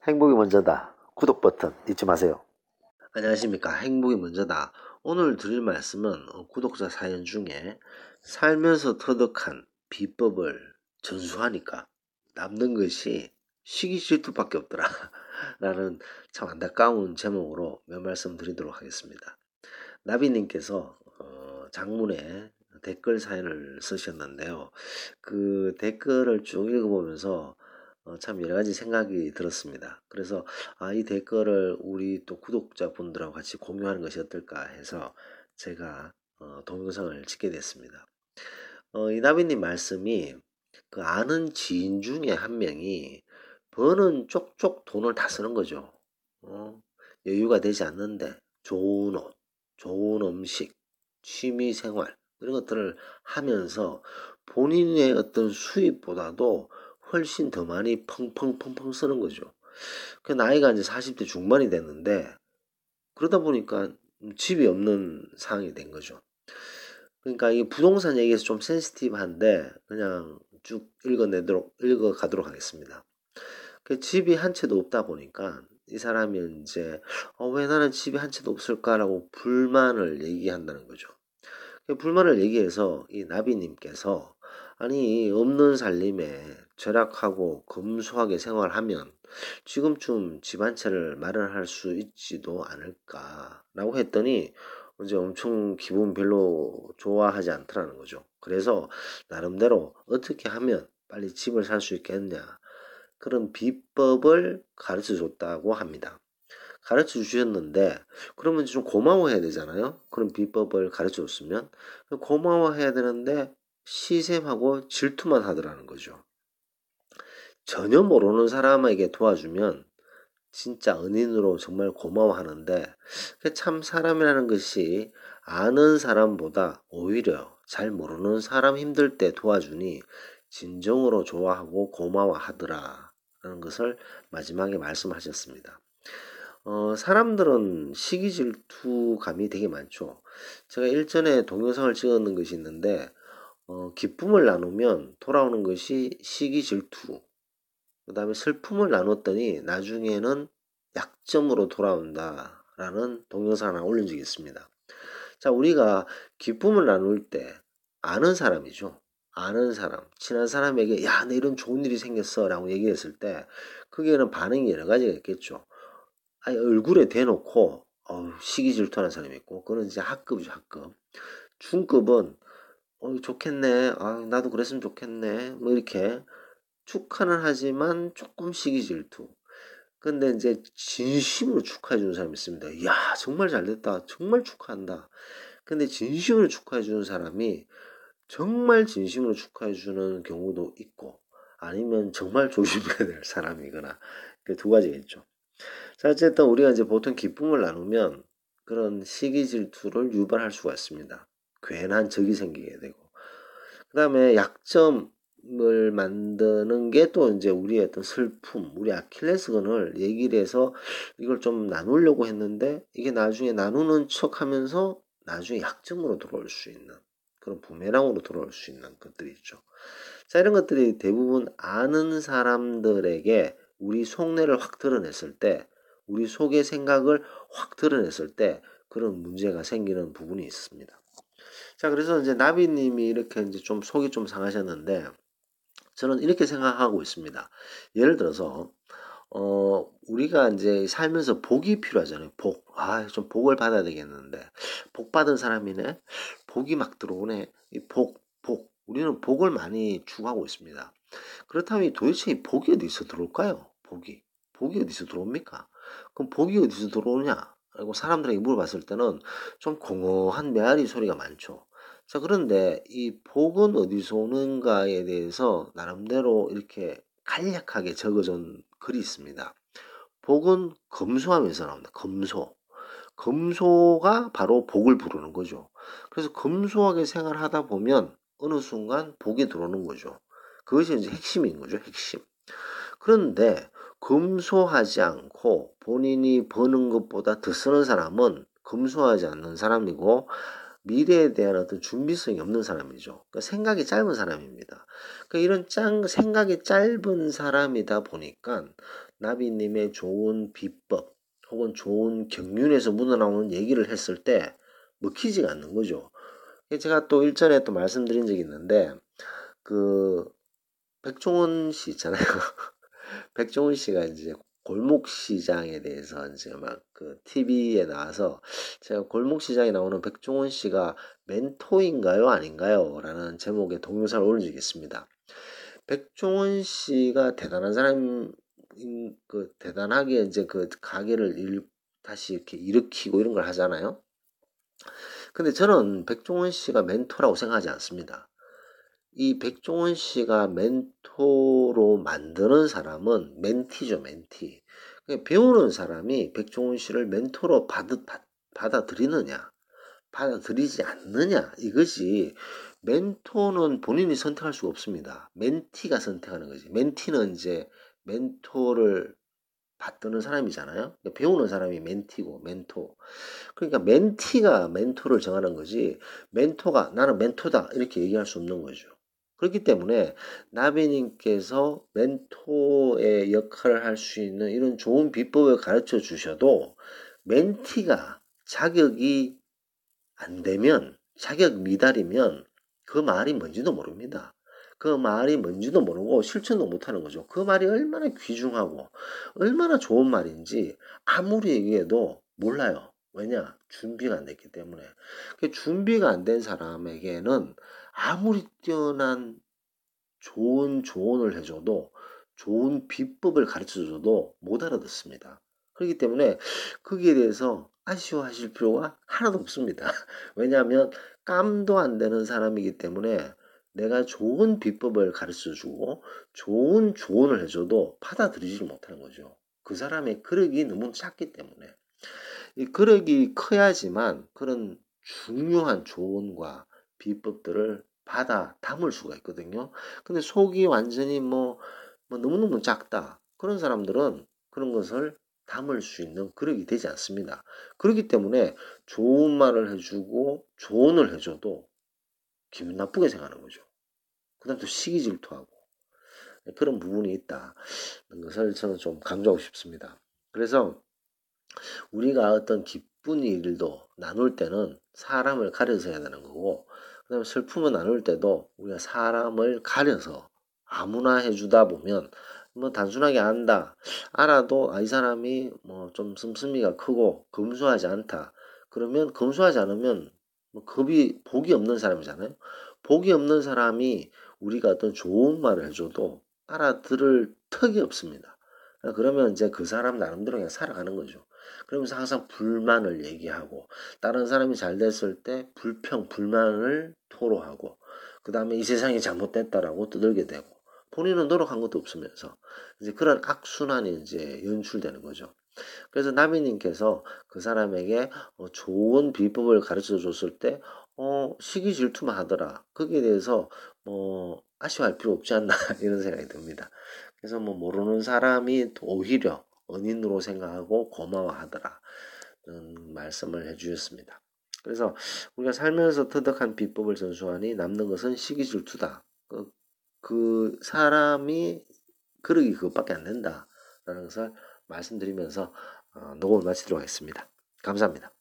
행복이 먼저다. 구독 버튼 잊지 마세요. 안녕하십니까. 행복이 먼저다. 오늘 드릴 말씀은 구독자 사연 중에 살면서 터득한 비법을 전수하니까 남는 것이 시기 질투밖에 없더라. 라는 참 안타까운 제목으로 몇 말씀 드리도록 하겠습니다. 나비님께서 장문에 댓글 사연을 쓰셨는데요. 그 댓글을 쭉 읽어보면서 참 여러 가지 생각이 들었습니다. 그래서 이 댓글을 우리 또 구독자분들하고 같이 공유하는 것이 어떨까 해서 제가 동영상을 찍게 됐습니다. 이나비님 말씀이 그 아는 지인 중에 한 명이 버는 쪽쪽 돈을 다 쓰는 거죠. 여유가 되지 않는데 좋은 옷, 좋은 음식, 취미 생활 이런 것들을 하면서 본인의 어떤 수입보다도 훨씬 더 많이 펑펑펑펑 쓰는 거죠. 그 나이가 이제 40대 중반이 됐는데 그러다 보니까 집이 없는 상황이 된 거죠. 그러니까 이 부동산 얘기에서 좀 센시티브한데 그냥 쭉 읽어가도록 하겠습니다. 그 집이 한 채도 없다 보니까 이 사람이 이제 왜 나는 집이 한 채도 없을까라고 불만을 얘기한다는 거죠. 그 불만을 얘기해서 이 나비님께서 아니 없는 살림에 절약하고 검소하게 생활하면 지금쯤 집 한 채를 마련할 수 있지도 않을까라고 했더니 이제 엄청 기분 별로 좋아하지 않더라는 거죠. 그래서 나름대로 어떻게 하면 빨리 집을 살 수 있겠냐 그런 비법을 가르쳐 줬다고 합니다. 가르쳐 주셨는데 그러면 좀 고마워해야 되잖아요. 그런 비법을 가르쳐 줬으면 고마워해야 되는데 시샘하고 질투만 하더라는 거죠. 전혀 모르는 사람에게 도와주면 진짜 은인으로 정말 고마워하는데 참 사람이라는 것이 아는 사람보다 오히려 잘 모르는 사람 힘들 때 도와주니 진정으로 좋아하고 고마워하더라 라는 것을 마지막에 말씀하셨습니다. 사람들은 시기 질투감이 되게 많죠. 제가 일전에 동영상을 찍었는 것이 있는데 기쁨을 나누면 돌아오는 것이 시기 질투, 그 다음에 슬픔을 나눴더니 나중에는 약점으로 돌아온다라는 동영상을 하나 올린 적이 있습니다. 자, 우리가 기쁨을 나눌 때 아는 사람이죠. 아는 사람, 친한 사람에게 야, 내 이런 좋은 일이 생겼어 라고 얘기했을 때 그게는 반응이 여러 가지가 있겠죠. 아니, 얼굴에 대놓고 시기 질투하는 사람이 있고 그건 이제 학급이죠, 학급. 중급은 좋겠네. 나도 그랬으면 좋겠네. 뭐 이렇게 축하는 하지만 조금 시기 질투. 근데 이제 진심으로 축하해 주는 사람이 있습니다. 야, 정말 잘 됐다. 정말 축하한다. 근데 진심으로 축하해 주는 사람이 정말 진심으로 축하해 주는 경우도 있고 아니면 정말 조심해야 될 사람이거나 그 두 가지겠죠. 자, 어쨌든 우리가 이제 보통 기쁨을 나누면 그런 시기 질투를 유발할 수가 있습니다. 괜한 적이 생기게 되고. 그 다음에 약점을 만드는 게 또 이제 우리의 어떤 슬픔, 우리 아킬레스건을 얘기를 해서 이걸 좀 나누려고 했는데 이게 나중에 나누는 척 하면서 나중에 약점으로 돌아올 수 있는 그런 부메랑으로 돌아올 수 있는 것들이 있죠. 자, 이런 것들이 대부분 아는 사람들에게 우리 속내를 확 드러냈을 때 우리 속의 생각을 확 드러냈을 때 그런 문제가 생기는 부분이 있습니다. 자, 그래서 이제 나비님이 이렇게 이제 좀 속이 좀 상하셨는데 저는 이렇게 생각하고 있습니다. 예를 들어서 우리가 이제 살면서 복이 필요하잖아요. 복. 좀 복을 받아야 되겠는데 복 받은 사람이네. 복이 막 들어오네. 이 복, 복. 우리는 복을 많이 추구하고 있습니다. 그렇다면 도대체 이 복이 어디서 들어올까요? 복이 어디서 들어옵니까? 그럼 복이 어디서 들어오냐? 그리고 사람들에게 물어봤을 때는 좀 공허한 메아리 소리가 많죠. 자, 그런데 이 복은 어디서 오는가에 대해서 나름대로 이렇게 간략하게 적어준 글이 있습니다. 복은 검소하면서 나온다. 검소. 검소가 바로 복을 부르는 거죠. 그래서 검소하게 생활하다 보면 어느 순간 복이 들어오는 거죠. 그것이 이제 핵심인 거죠, 핵심. 그런데 검소하지 않고 본인이 버는 것보다 더 쓰는 사람은 검소하지 않는 사람이고 미래에 대한 어떤 준비성이 없는 사람이죠. 그러니까 생각이 짧은 사람입니다. 그러니까 이런 생각이 짧은 사람이다 보니까 나비님의 좋은 비법 혹은 좋은 경륜에서 묻어나오는 얘기를 했을 때 먹히지가 않는 거죠. 제가 또 일전에 또 말씀드린 적이 있는데 그 백종원 씨 있잖아요. 백종원 씨가 이제 골목 시장에 대해서 이제 막 그 TV에 나와서 제가 골목 시장에 나오는 백종원 씨가 멘토인가요, 아닌가요? 라는 제목의 동영상을 올린 적이 있습니다. 백종원 씨가 대단한 사람인 그 대단하게 이제 그 가게를 다시 이렇게 일으키고 이런 걸 하잖아요. 근데 저는 백종원 씨가 멘토라고 생각하지 않습니다. 이 백종원 씨가 멘토로 만드는 사람은 멘티죠, 멘티. 그러니까 배우는 사람이 백종원 씨를 멘토로 받아들이느냐, 받아들이지 않느냐, 이것이 멘토는 본인이 선택할 수가 없습니다. 멘티가 선택하는 거지. 멘티는 이제 멘토를 받드는 사람이잖아요. 그러니까 배우는 사람이 멘티고, 멘토. 그러니까 멘티가 멘토를 정하는 거지, 멘토가 나는 멘토다 이렇게 얘기할 수 없는 거죠. 그렇기 때문에 나비님께서 멘토의 역할을 할 수 있는 이런 좋은 비법을 가르쳐 주셔도 멘티가 자격이 안 되면, 자격 미달이면 그 말이 뭔지도 모릅니다. 그 말이 뭔지도 모르고 실천도 못하는 거죠. 그 말이 얼마나 귀중하고 얼마나 좋은 말인지 아무리 얘기해도 몰라요. 왜냐? 준비가 안 됐기 때문에. 그 준비가 안 된 사람에게는 아무리 뛰어난 좋은 조언을 해줘도, 좋은 비법을 가르쳐줘도 못 알아듣습니다. 그렇기 때문에 거기에 대해서 아쉬워하실 필요가 하나도 없습니다. 왜냐하면 깜도 안 되는 사람이기 때문에 내가 좋은 비법을 가르쳐주고 좋은 조언을 해줘도 받아들이지 못하는 거죠. 그 사람의 그릇이 너무 작기 때문에. 이 그릇이 커야지만 그런 중요한 조언과 비법들을 받아 담을 수가 있거든요. 근데 속이 완전히 뭐 너무너무 작다, 그런 사람들은 그런 것을 담을 수 있는 그릇이 되지 않습니다. 그렇기 때문에 좋은 말을 해주고 조언을 해줘도 기분 나쁘게 생각하는 거죠. 그 다음 또 시기 질투하고 그런 부분이 있다는 것을 저는 좀 강조하고 싶습니다. 그래서 우리가 어떤 기쁜 일도 나눌 때는 사람을 가려서 해야 되는 거고, 그다음에 슬픔을 나눌 때도 우리가 사람을 가려서 아무나 해주다 보면 뭐 단순하게 안다, 알아도 이 사람이 뭐 좀 씀씀이가 크고 검소하지 않다, 그러면 검소하지 않으면 뭐 복이 없는 사람이잖아요. 복이 없는 사람이 우리가 어떤 좋은 말을 해줘도 알아들을 턱이 없습니다. 그러면 이제 그 사람 나름대로 그냥 살아가는 거죠. 그러면서 항상 불만을 얘기하고, 다른 사람이 잘 됐을 때 불만을 토로하고, 그 다음에 이 세상이 잘못됐다라고 두들겨 대고, 본인은 노력한 것도 없으면서 이제 그런 악순환이 이제 연출되는 거죠. 그래서 나미님께서 그 사람에게 좋은 비법을 가르쳐 줬을 때 시기 질투만 하더라, 거기에 대해서 아쉬워할 필요 없지 않나 이런 생각이 듭니다. 그래서 뭐 모르는 사람이 오히려 은인으로 생각하고 고마워하더라, 말씀을 해주셨습니다. 그래서 우리가 살면서 터득한 비법을 전수하니 남는 것은 시기 질투다. 그 사람이 그러기 그것밖에 안 된다라는 것을 말씀드리면서 녹음을 마치도록 하겠습니다. 감사합니다.